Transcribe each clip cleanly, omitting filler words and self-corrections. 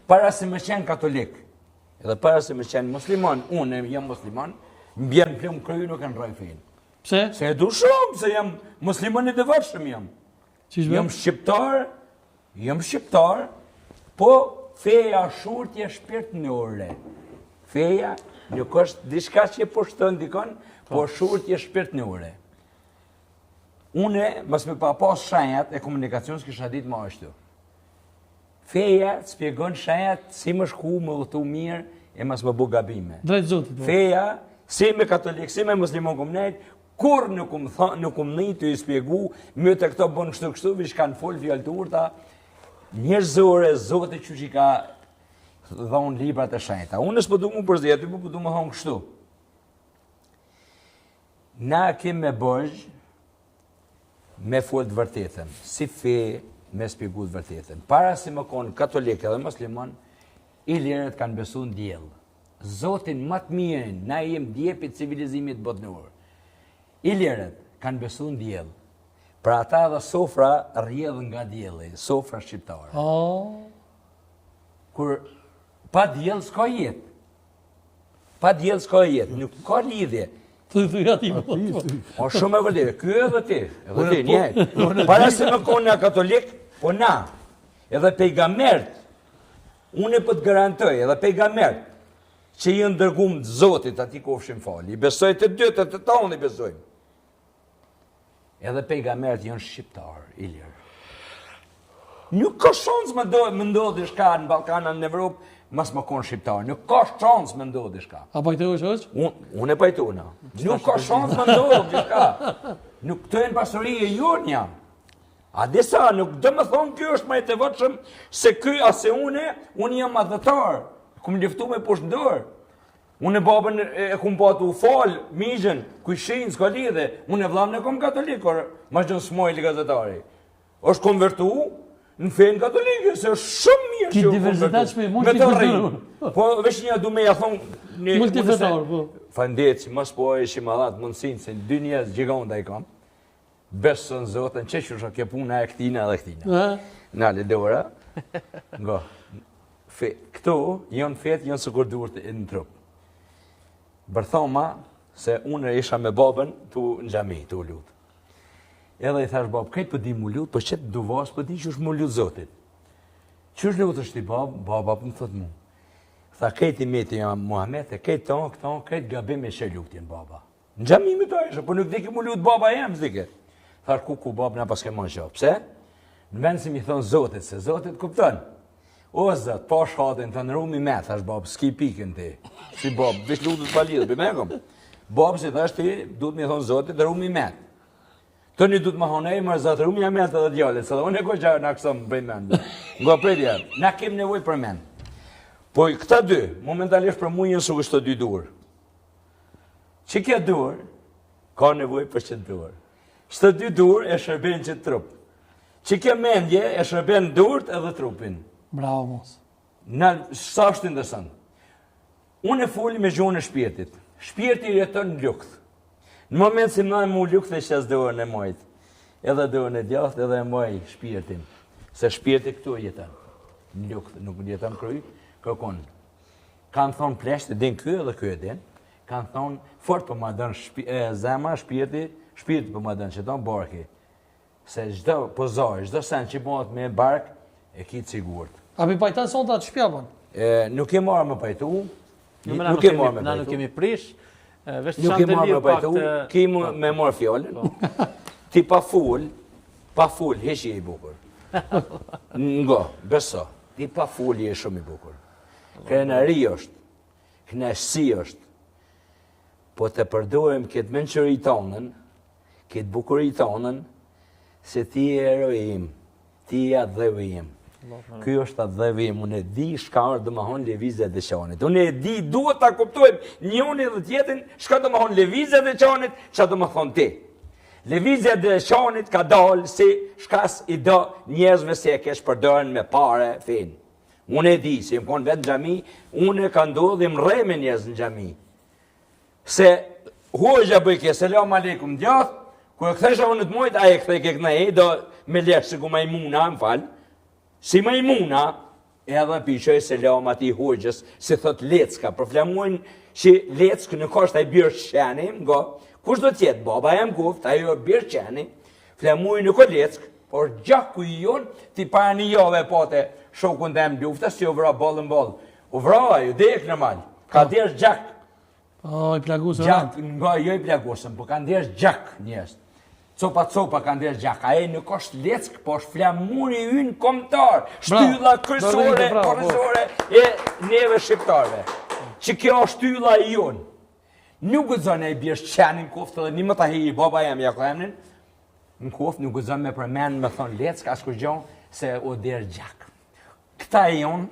Para se më qenë katolik, edhe para se më qenë musliman, unë jam musliman, më bjen plum kryu nuk e ndroj fejnë. Pse? Se e du shumë, se jam musliman i devotshëm jam. Jam shqiptar, po feja shurtje shpirtënore. Feja nuk është diçka që po shton dikon, po shurtje shpirtënore. Une, mos me pa pas shenjat e komunikacionës kisha ditë më ashtu. Feja të spjegon shenjat si më shku, më udhëtu mirë e mos më bu gabime. Drejt Zotit. Feja, si me katolik, si me muslimon komunet, kur nuk më një të i spjegu, më të këto bënë kështu, vish kanë folë fjallë të urta, njerëzore, Zotit që i ka dhonë librat e shenjta. Unë s'po du mu përzia, ty po du më thonë kështu. Na kem me bëjë, me folë të vërtetën, si fe me spjegu të vërtetën. Para si më konë katolik edhe muslimon, i lirët kanë besu në djellë. Zotin më të mirën, na jem djepi civilizimit botënor. I lirët kanë besu në djellë. Pra ata dhe sofra rjedhën nga djellë, sofra shqiptare. Kur pa djellë s'ka jetë. Pa djellë s'ka jetë, nuk ka lidhje. O shumë e vërdet, kjo edhe ti, njëhet. Para se më konë nga katolik, po na, edhe pejgambert, unë e po të garantoj, edhe pejgambert, që i ndërgum të Zotit ati kofshim fali, i besoj të dytë, të tonë i besojmë. Edhe pejgambert janë shqiptar, i lirë. Nuk ka shans më ndodhë shka në Balkana, në Evropë, mas më konë shqiptar. Nuk ka shans më ndodhë shka. A pajtojë është? Unë e pajtona. Nuk ka shans më ndodhë shka. Nuk të e në pasurije jonë jam. A disa, nuk dhe më thonë kjo është ma i të vëtshëm se kjo ase unë jam adhëtar. Kumë liftu me poshtëndër. Unë e babën e kumë patu u falë, migën, kujshin, s'ka lidhe. Unë e vlam në kom katolikor, ma shdo s'mojli gazetari. është konvertu në fenë katolike, se është shumë mirë që u konvertu. Ki diversitet shme multifetor. Po, vesh një du me ja thonë... Multifetor, po. Fandet që mos po e shi ma dhatë mundësinë, se në dy njerëz gjigonda i kam, besën zotën, që shë ke puna e këtina dhe këtina. Nale, dora, nga, këto janë fetë, janë së kurdurët në trup. Bërthoma, se unë isha me babën tu në gjami, tu lutë. Edhe i thash babë, këtë për di mu lutë, për qëtë duvas, për di që është mu lutë zotit. Që është lutë është i babë, babë më thëtë mu. Tha, këtë i meti jam Muhammed, këtë tonë, këtë gabim e shë lutjen, baba. Në gjami me ta isha, për nuk dike mu lutë baba jem, zdike. Thash, ku babë, na pas ke mon shopë. Pse? Në vend si mi thonë zotit, se zotit kupton. O, zët, pa shatin, të në rumi me, thash babë, s'ki pikën ti. Si babë, vish lutët pa lidhë, për me kom. Babë, si thash ti, duhet mi thonë zotit, rumi me. Tëni du të më honej, më rëzatë rëmja mendë edhe djallit, se dhe unë e ko gjarë në kësëm bëjnë mendë. Nga predja, na kem nevoj për mendë. Po këta dy, momentalisht për mu jenë su kështë të dy dur. Që kja dur, ka nevoj për që dur. Shtë dy dur e shërben që trup. Që kja mendje e shërben durët edhe trupin. Bravo, mos. Në sashtë ndësën. Unë e foli me gjonë e shpirtit. Shpirti jeton në lukth. Në moment si më mu lukë dhe qësë dorën e mojtë, edhe dorën e djathë edhe e moj shpirtin, se shpirti këtu jetën, në lukë, nuk jetën kryj, kërkon. Kanë thonë pleshtë, din kjo edhe kjo e din, kanë thonë fort për ma dënë zema, shpirti për ma dënë që tonë barki, se gjdo pozar, gjdo sen që bëhet me bark, e kitë sigurt. A mi pajtanë sonda të shpjabën? Nuk e marë me pajtu, nuk e marë me pajtu. Na nuk kemi prish. Nuk e marrë me pajtu, ki me marrë fjallën, ti pa full, heqi i bukur. Nga, beso, ti pa full je shumë i bukur. Krenari është, knashësi është, po të përdojmë këtë menqëri tonën, këtë bukuri tonën, se ti e erojim, ti e adhevim. Kjo është atë dhevim, unë e di shka është dhe më honë levizet dhe qanit. Unë e di, duhet ta kuptojmë njëni dhe tjetin, shka dhe më honë levizet dhe qanit, që dhe më thonë ti. Levizet dhe qanit ka dalë si shkas i do njerëzve se e kesh përdojnë me pare finë. Unë e di, se më konë vetë në gjami, unë e ka ndodhë dhe më rej me njerëz në gjami. Se hoxha bëjke, selam aleikum djath, kërë këthesha unë të mojt, a e këthej ke këna e, do me leshë ku majmuna, më falë. Si majmuna, edhe piqoj se lam ati hoqës, se thot lecka, për flamuin që leck nuk është ai birë qeni, kush do tjetë, baba jam kuft, ajo birë qeni, flamuin nuk o leck, por gjaku i jonë, ti para një jove pote shokun të em luftës, që u vra bolën bolë. U vra, ju dek në malë, ka desh gjak. O, i plagusën. Gjak, nga jo i plagusën, po ka desh gjak njës. Copa ka ndesh gjak, a e nuk është leck, po është flamuri ynë komtar, shtylla kërësore e neve shqiptarve. Që kjo është shtylla i jonë. Nuk gëzën e i bjesh qenin koftë dhe një më të heji baba jam jako emnin, në koftë nuk gëzën me përmenë me thonë leck, as kur gjonë se o derë gjak. Këta e jonë,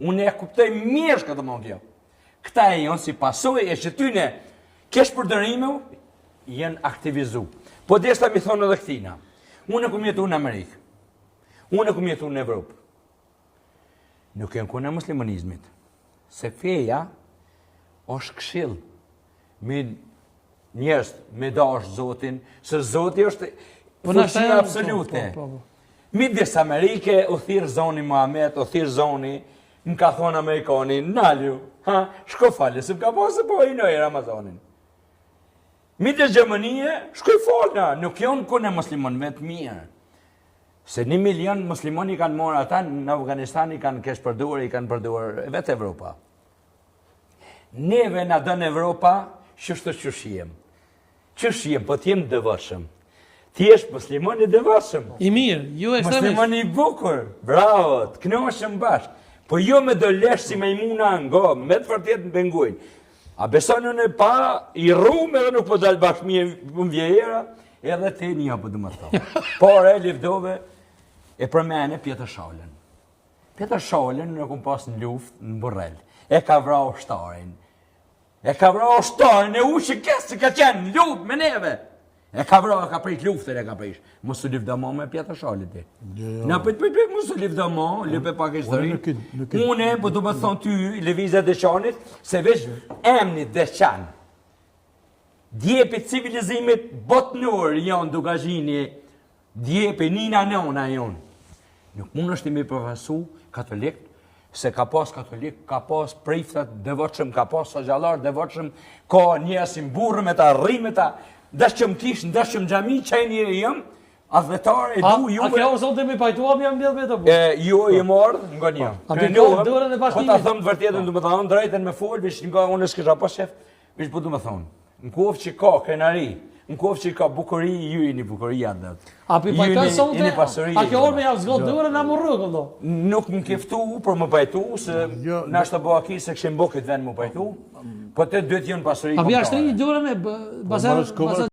unë e kuptoj mirë këtë më kjo. Këta e jonë si pasoj e që tyne kesh përdërime jenë aktivizu. Po deshta mi thonë edhe këtina. Unë e kum jetu në Amerikë. Unë e kum jetu në Evropë. Nuk e në kune muslimonizmit. Se feja është këshill. Me njerëz, me dash Zotin, se Zoti është fuqia absolute. Midis Amerike, u thirë zoni Muhammed, u thirë zoni, më ka thonë Amerikani, nalju, shko falje, se më ka posë po i nëjë Ramazanin. Midis Gjermanie, shkoj falna, nuk jonë kune muslimonve të mirë. Se 1 milion muslimoni kanë morë ata, në Afganistan i kanë kesh përdur, i kanë përdur vetë Evropa. Neve në dënë Evropa, qështë të qëshiem. Qëshiem, po t'jem dëvëshëm. Ti është muslimoni dëvëshëm. I mirë, ju ekstremisht. Muslimoni i bukur, bravo, të knoshëm bashkë. Po jo me do lesh si me imuna ngo, me të vërtet në pengujnë. A besoni unë pa, i rrumë edhe nuk po dalë bashkë më vjejera, edhe te një po du më thonë. Por e livdove e përmene Pjetër Shalën. Pjetër Shalën nuk unë pas në luft në Burrell. E ka vra ushtarin. E ka vra ushtarin e u që kesë ka qenë në luft me neve. E ka vra, ka prish luftën e ka prish. Mosu livdamo me Pjetër Shalën ti. Në pëtë mosu livdamo, lipe pak e shtëri. Une, po du më thonë ty, levizet dhe qanit, se veç emnit dhe qanë. Djepi civilizimit botnur janë dugazhini, djepi nina nëna janë. Nuk mund është i me përfasu katolik, se ka pas katolik, ka pas priftat devotshëm, ka pas sogjallar devotshëm, ka njerësim burë me ta, rri me ta, dashëm kish, dashëm gjami, qaj njëri jëm, adhvetar e du juve. A kjo sonë të mi pajtuam jam bjedh me të bu? Ju i mordë, nga një. A pikon dërën e bashkimit? Po ta thëmë të vërtetën, du më thonë, drejten me folë, vish nga unë s'kisha pas shef, vish po du më thonë. Në kofë që ka krenari, në kofë që ka bukuri, ju i një bukuri janë dhe. A pi pajtën sonë të? A kjo orë me javë zgotë dërën në murru, këndo? Nuk më kiftu për më pajtu, se nashtë të bo aki se këshim bo këtë vend më pajtu, po të dytë jënë pasuri. A bja shtri dërën e